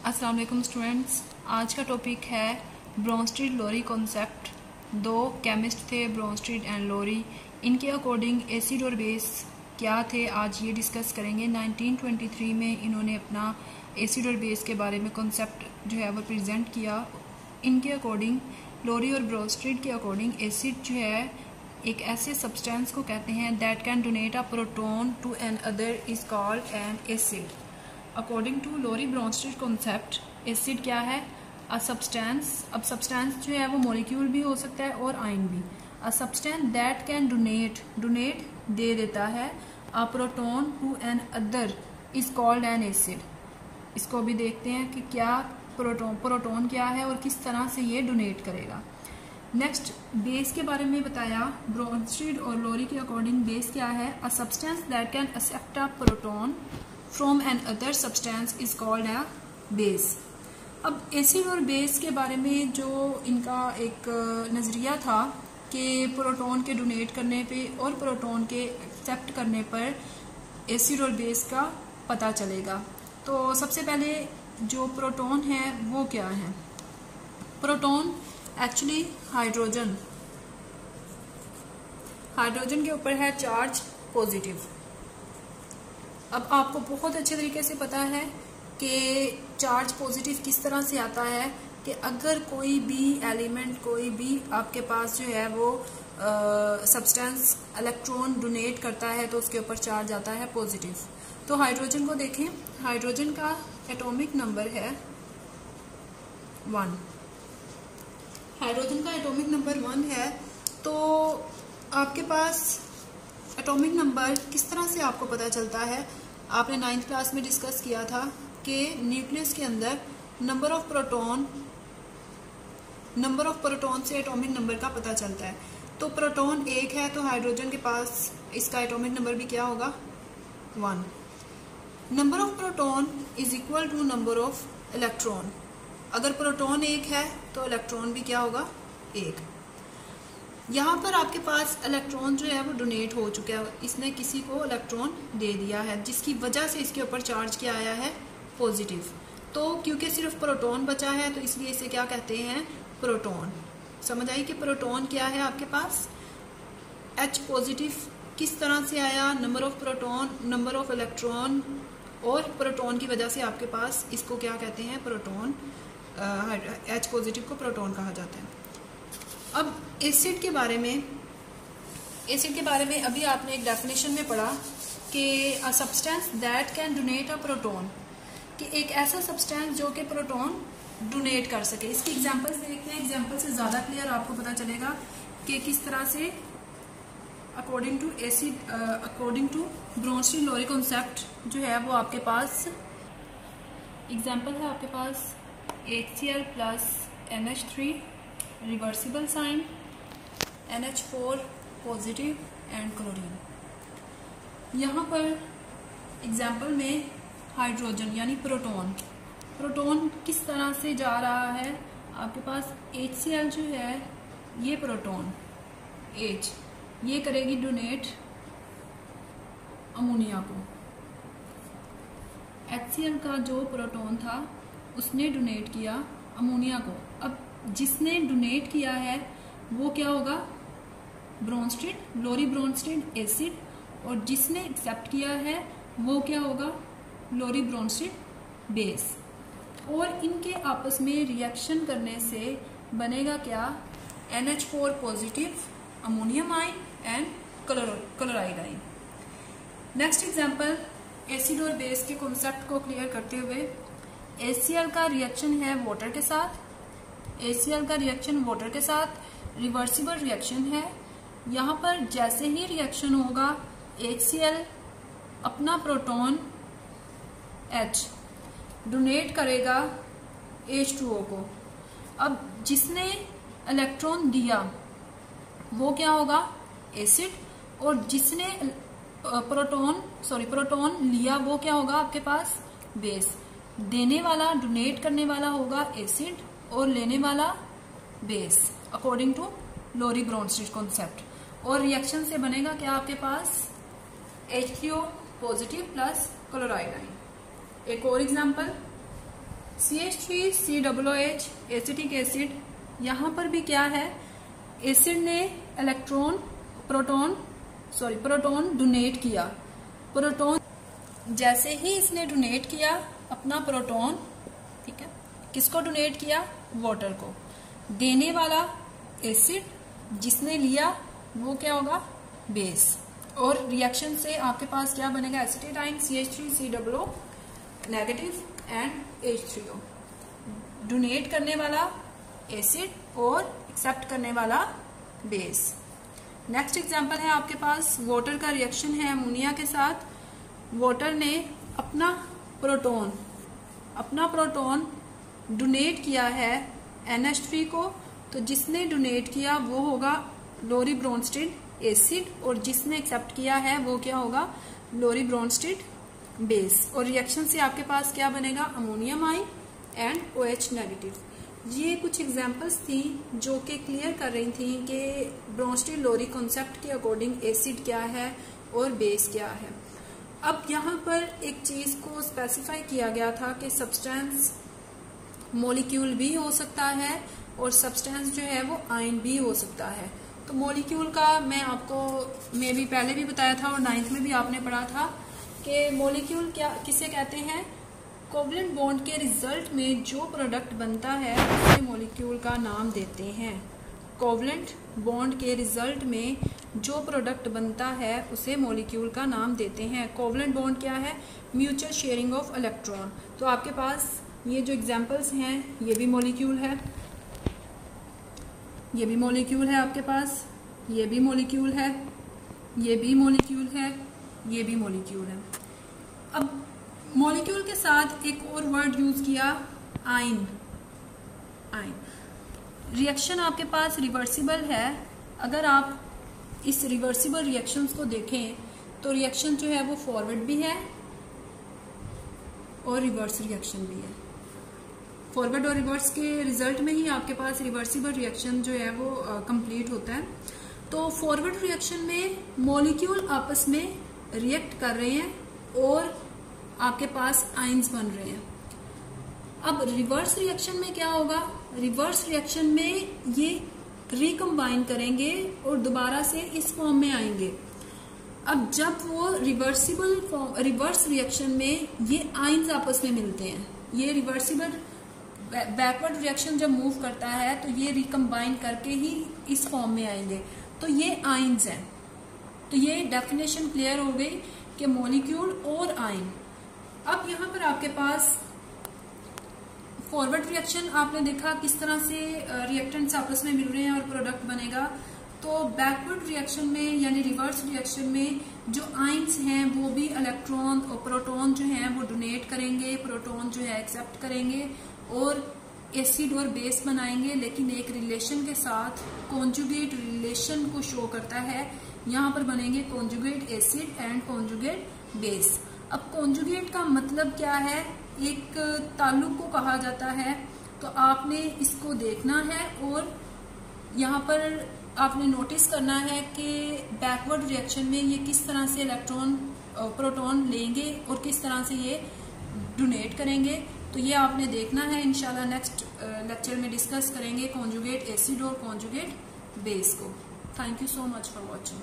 अस्सलाम वालेकुम स्टूडेंट्स। आज का टॉपिक है ब्रोंस्टेड लोरी कॉन्सेप्ट। दो केमिस्ट थे, ब्रोंस्टेड एंड लोरी। इनके अकॉर्डिंग एसिड और बेस क्या थे, आज ये डिस्कस करेंगे। 1923 में इन्होंने अपना एसिड और बेस के बारे में कॉन्सेप्ट जो है वो प्रेजेंट किया। इनके अकॉर्डिंग, लोरी और ब्रोंस्टेड के अकॉर्डिंग, एसिड जो है एक ऐसे सब्सटेंस को कहते हैं that can donate a proton to another is called an acid. According to Lowry Bronsted concept, acid क्या है? A substance. अब सब्सटेंस जो है वो मॉलिक्यूल भी हो सकता है और आयन भी। A substance that can donate दे देता है a proton to another is called an acid. इसको भी देखते हैं कि क्या प्रोटॉन क्या है और किस तरह से ये डोनेट करेगा। नेक्स्ट, बेस के बारे में बताया। ब्रोंस्टेड और लोरी के अकॉर्डिंग बेस क्या है? A substance that can accept a proton from another substance is called a base. अब एसिड और बेस के बारे में जो इनका एक नज़रिया था कि प्रोटॉन के डोनेट करने पे और प्रोटॉन के एक्सेप्ट करने पर एसिड और बेस का पता चलेगा। तो सबसे पहले जो प्रोटॉन है वो क्या है? प्रोटॉन एक्चुअली हाइड्रोजन के ऊपर है चार्ज पॉजिटिव। अब आपको बहुत अच्छे तरीके से पता है कि चार्ज पॉजिटिव किस तरह से आता है कि अगर कोई भी एलिमेंट, कोई भी आपके पास जो है वो सब्सटेंस इलेक्ट्रॉन डोनेट करता है तो उसके ऊपर चार्ज आता है पॉजिटिव। तो हाइड्रोजन को देखें, हाइड्रोजन का एटॉमिक नंबर है 1। हाइड्रोजन का एटॉमिक नंबर 1 है। तो आपके पास एटॉमिक नंबर किस तरह से आपको पता चलता है? आपने 9th क्लास में डिस्कस किया था कि न्यूक्लियस के अंदर नंबर ऑफ प्रोटॉन से एटॉमिक नंबर का पता चलता है। तो प्रोटॉन 1 है तो हाइड्रोजन के पास इसका एटॉमिक नंबर भी क्या होगा? 1। Number of proton is equal to number of electron. अगर प्रोटॉन 1 है तो इलेक्ट्रॉन भी क्या होगा? 1। यहाँ पर आपके पास इलेक्ट्रॉन जो है वो डोनेट हो चुका है, इसने किसी को इलेक्ट्रॉन दे दिया है जिसकी वजह से इसके ऊपर चार्ज क्या आया है? पॉजिटिव। तो क्योंकि सिर्फ प्रोटॉन बचा है तो इसलिए इसे क्या कहते हैं? प्रोटॉन। समझ आई कि प्रोटॉन क्या है आपके पास? H पॉजिटिव किस तरह से आया? Number of proton, number of electron और प्रोटॉन की वजह से आपके पास इसको क्या कहते हैं? प्रोटॉन। H पॉजिटिव को प्रोटॉन कहा जाता है। अब एसिड के बारे में अभी आपने एक डेफिनेशन में पढ़ा कि अ substance that can donate a proton, कि एक ऐसा सब्सटेंस जो कि प्रोटॉन डोनेट कर सके। इसकी एग्जांपल्स देखते हैं। एग्जांपल से ज़्यादा क्लियर आपको पता चलेगा कि किस तरह से according to Bronsted Lowry concept जो है वो आपके पास एग्जांपल है। आपके पास HCl plus NH3 reversible sign, NH4 positive and chlorine. यहाँ पर एग्जाम्पल में हाइड्रोजन यानी प्रोटॉन किस तरह से जा रहा है? आपके पास HCl जो है ये प्रोटॉन H ये करेगी डोनेट अमोनिया को। HCl का जो प्रोटॉन था उसने डोनेट किया अमोनिया को। अब जिसने डोनेट किया है वो क्या होगा? ब्रोंस्टेड, लोरी ब्रोंस्टेड एसिड। और जिसने एक्सेप्ट किया है वो क्या होगा? लोरी ब्रोंस्टेड बेस। और इनके आपस में रिएक्शन करने से बनेगा क्या? NH4 positive ammonium ion and chloride ion. Next example, acid और बेस के कॉन्सेप्ट को क्लियर करते हुए, HCl का रिएक्शन है वाटर के साथ। HCl का रिएक्शन वाटर के साथ रिवर्सिबल रिएक्शन है। यहाँ पर जैसे ही रिएक्शन होगा HCl अपना प्रोटॉन H डोनेट करेगा H2O को। अब जिसने इलेक्ट्रॉन दिया वो क्या होगा? एसिड। और जिसने प्रोटॉन लिया वो क्या होगा आपके पास? बेस। देने वाला, डोनेट करने वाला होगा एसिड और लेने वाला base according to Lowry Bronsted concept. और रिएक्शन से बनेगा क्या आपके पास? H3O positive plus chloride ion. एक और एग्जांपल, CH3COOH एसिटिक एसिड, यहाँ पर भी क्या है, एसिड ने प्रोटॉन डोनेट किया। प्रोटॉन जैसे ही इसने डोनेट किया अपना प्रोटॉन, ठीक है, किसको डोनेट किया, वाटर को। देने वाला एसिड, जिसने लिया वो क्या होगा, बेस। और रिएक्शन से आपके पास क्या बनेगा, एसिटेटाइन CH3COO negative and H3O। Donate करने वाला एसिड और एक्सेप्ट करने वाला बेस। नेक्स्ट एग्जांपल है आपके पास, वाटर का रिएक्शन है अमोनिया के साथ। वाटर ने अपना प्रोटॉन डोनेट किया है NH3 को, तो जिसने डोनेट किया वो होगा लोरी ब्रोंस्टेड एसिड और जिसने एक्सेप्ट किया है वो क्या होगा, लोरी ब्रोंस्टेड बेस। और रिएक्शन से आपके पास क्या बनेगा, ammonium ion and OH negative. ये कुछ एग्जांपल्स थी जो कि क्लियर कर रही थी कि ब्रोंस्टेड लोरी कॉन्सेप्ट के अकॉर्डिंग एसिड क्या है और बेस क्या है। अब यहाँ पर एक चीज को स्पेसिफाई किया गया था कि सब्सटेंस मॉलिक्यूल भी हो सकता है और सब्सटेंस जो है वो आयन भी हो सकता है। तो मॉलिक्यूल का मैं आपको भी पहले भी बताया था और 9th में भी आपने पढ़ा था कि मॉलिक्यूल क्या किसे कहते हैं, कोवलेंट बॉन्ड के रिजल्ट में जो प्रोडक्ट बनता है उसे मॉलिक्यूल का नाम देते हैं। कोवलेंट बॉन्ड के रिजल्ट में जो प्रोडक्ट बनता है उसे मॉलिक्यूल का नाम देते हैं। कोवलेंट बॉन्ड क्या है, म्यूचुअल शेयरिंग ऑफ इलेक्ट्रॉन। तो आपके पास ये जो एग्जांपल्स हैं ये भी मॉलिक्यूल है, ये भी मॉलिक्यूल है आपके पास, ये भी मॉलिक्यूल है, ये भी मॉलिक्यूल है, ये भी मॉलिक्यूल है। अब मॉलिक्यूल के साथ एक और वर्ड यूज किया, आयन। रिएक्शन आपके पास रिवर्सिबल है। अगर आप इस रिवर्सिबल रिएक्शंस को देखें तो रिएक्शन जो है वो फॉरवर्ड भी है और रिवर्स रिएक्शन भी है। फॉरवर्ड और रिवर्स के रिजल्ट में ही आपके पास रिवर्सिबल रिएक्शन जो है वो कंप्लीट होता है। तो फॉरवर्ड रिएक्शन में मॉलिक्यूल आपस में रिएक्ट कर रहे हैं और आपके पास आयंस बन रहे हैं। अब रिवर्स रिएक्शन में क्या होगा, रिवर्स रिएक्शन में ये रिकम्बाइन करेंगे और दोबारा से इस फॉर्म में आएंगे। अब जब वो रिवर्स रिएक्शन में ये आयंस आपस में मिलते हैं, ये रिवर्सिबल बैकवर्ड रिएक्शन जब मूव करता है तो ये रिकम्बाइन करके ही इस फॉर्म में आएंगे, तो ये आयंस हैं। तो ये डेफिनेशन क्लियर हो गई कि मॉलिक्यूल और आयन। अब यहाँ पर आपके पास फॉरवर्ड रिएक्शन आपने देखा किस तरह से रिएक्टेंट्स आपस में मिल रहे हैं और प्रोडक्ट बनेगा। तो बैकवर्ड रिएक्शन में यानी रिवर्स रिएक्शन में जो आयंस हैं वो भी इलेक्ट्रॉन और प्रोटॉन जो है वो डोनेट करेंगे, प्रोटॉन जो है एक्सेप्ट करेंगे और एसिड और बेस बनाएंगे, लेकिन एक रिलेशन के साथ कॉन्जुगेट रिलेशन को शो करता है। यहाँ पर बनेंगे conjugate acid and conjugate base. अब कॉन्जुगेट का मतलब क्या है, एक ताल्लुक को कहा जाता है। तो आपने इसको देखना है और यहाँ पर आपने नोटिस करना है कि बैकवर्ड रिएक्शन में ये किस तरह से इलेक्ट्रॉन प्रोटॉन लेंगे और किस तरह से ये डोनेट करेंगे। तो ये आपने देखना है। इंशाल्लाह नेक्स्ट लेक्चर में डिस्कस करेंगे कॉन्जुगेट एसिड और कॉन्जुगेट बेस को। Thank you so much for watching.